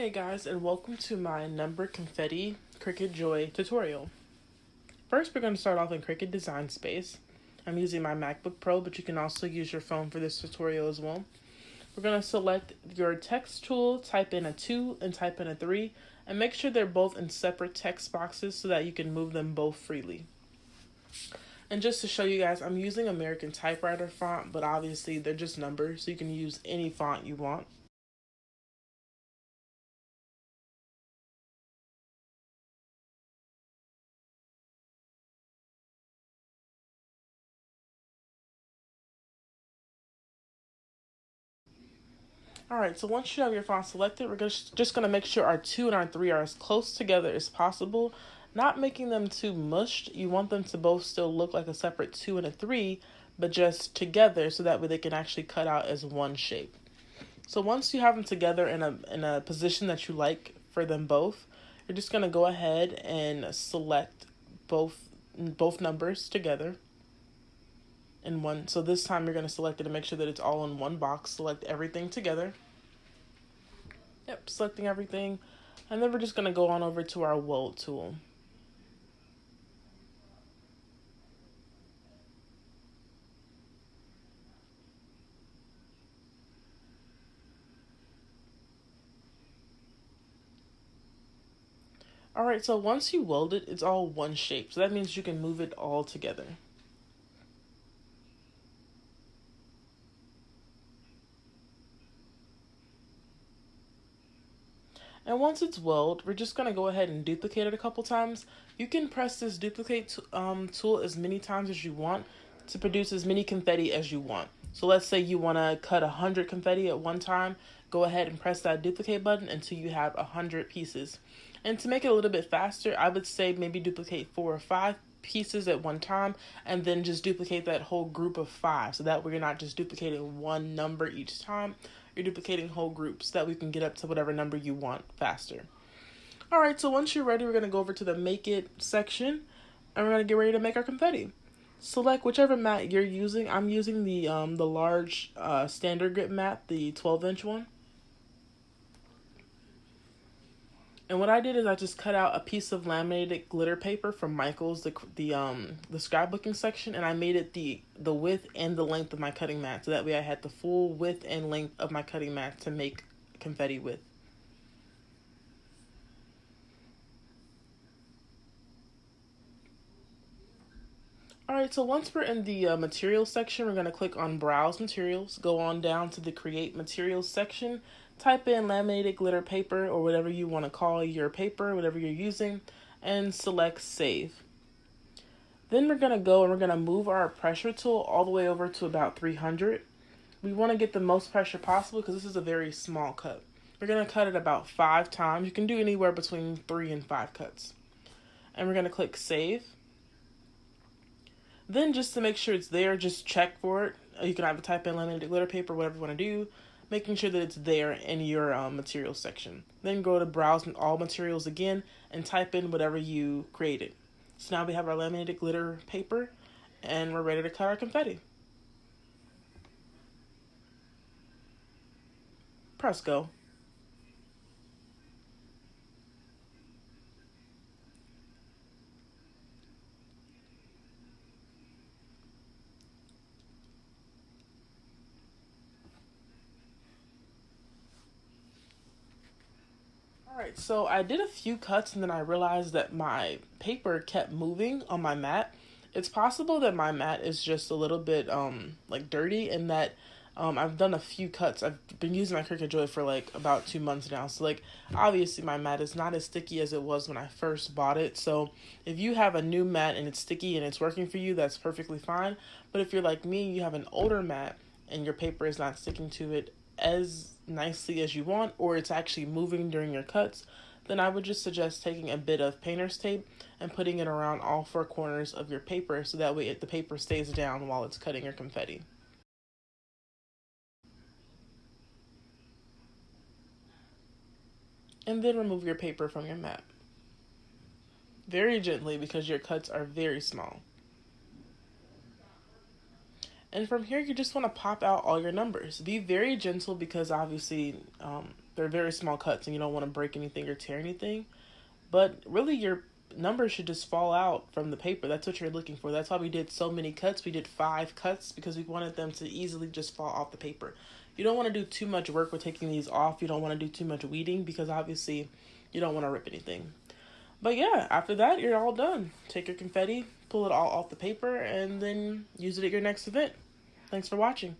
Hey guys, and welcome to my number Confetti Cricut Joy tutorial. First, we're going to start off in Cricut Design Space. I'm using my MacBook Pro, but you can also use your phone for this tutorial as well. We're going to select your text tool, type in a 2 and type in a 3, and make sure they're both in separate text boxes so that you can move them both freely. And just to show you guys, I'm using American typewriter font, but obviously they're just numbers, so you can use any font you want. Alright, so once you have your font selected, we're just going to make sure our 2 and our 3 are as close together as possible, not making them too mushed. You want them to both still look like a separate 2 and a 3, but just together so that way they can actually cut out as one shape. So once you have them together in a position that you like for them both, you're just going to go ahead and select both numbers together in one. So this time you're going to select it to make sure that it's all in one box. Select everything together. Yep, selecting everything. And then we're just going to go on over to our weld tool. Alright, so once you weld it, it's all one shape. So that means you can move it all together. And once it's welded, we're just going to go ahead and duplicate it a couple times. You can press this duplicate tool as many times as you want to produce as many confetti as you want. So let's say you want to cut 100 confetti at one time. Go ahead and press that duplicate button until you have 100 pieces. And to make it a little bit faster, I would say maybe duplicate 4 or 5 pieces at one time and then just duplicate that whole group of 5. So that way you're not just duplicating one number each time. You're duplicating whole groups so that we can get up to whatever number you want faster. Alright, so once you're ready, we're going to go over to the Make It section and we're going to get ready to make our confetti. Select whichever mat you're using. I'm using the large standard grip mat, the 12-inch one. And what I did is I just cut out a piece of laminated glitter paper from Micheals, the scrapbooking section, and I made it the width and the length of my cutting mat. So that way I had the full width and length of my cutting mat to make confetti with. Alright, so once we're in the materials section, we're going to click on Browse Materials, go on down to the Create Materials section, type in Laminated Glitter Paper or whatever you want to call your paper, whatever you're using, and select Save. Then we're going to go and we're going to move our pressure tool all the way over to about 300. We want to get the most pressure possible because this is a very small cut. We're going to cut it about 5 times. You can do anywhere between 3 and 5 cuts. And we're going to click Save. Then just to make sure it's there, just check for it. You can either type in laminated glitter paper, whatever you want to do, making sure that it's there in your materials section. Then go to Browse All Materials again and type in whatever you created. So now we have our laminated glitter paper and we're ready to cut our confetti. Press go. Alright, so I did a few cuts and then I realized that my paper kept moving on my mat. It's possible that my mat is just a little bit like dirty and that I've done a few cuts. I've been using my Cricut Joy for like about 2 months now. So like obviously my mat is not as sticky as it was when I first bought it. So if you have a new mat and it's sticky and it's working for you, that's perfectly fine. But if you're like me, you have an older mat and your paper is not sticking to it as nicely as you want, or it's actually moving during your cuts, then I would just suggest taking a bit of painter's tape and putting it around all 4 corners of your paper so that way the paper stays down while it's cutting your confetti. And then remove your paper from your mat. Very gently because your cuts are very small. And from here, you just want to pop out all your numbers. Be very gentle because obviously They're very small cuts and you don't want to break anything or tear anything. But really your numbers should just fall out from the paper. That's what you're looking for. That's why we did so many cuts. We did 5 cuts because we wanted them to easily just fall off the paper. You don't want to do too much work with taking these off. You don't want to do too much weeding because obviously you don't want to rip anything. But yeah, after that, you're all done. Take your confetti, pull it all off the paper, and then use it at your next event. Thanks for watching.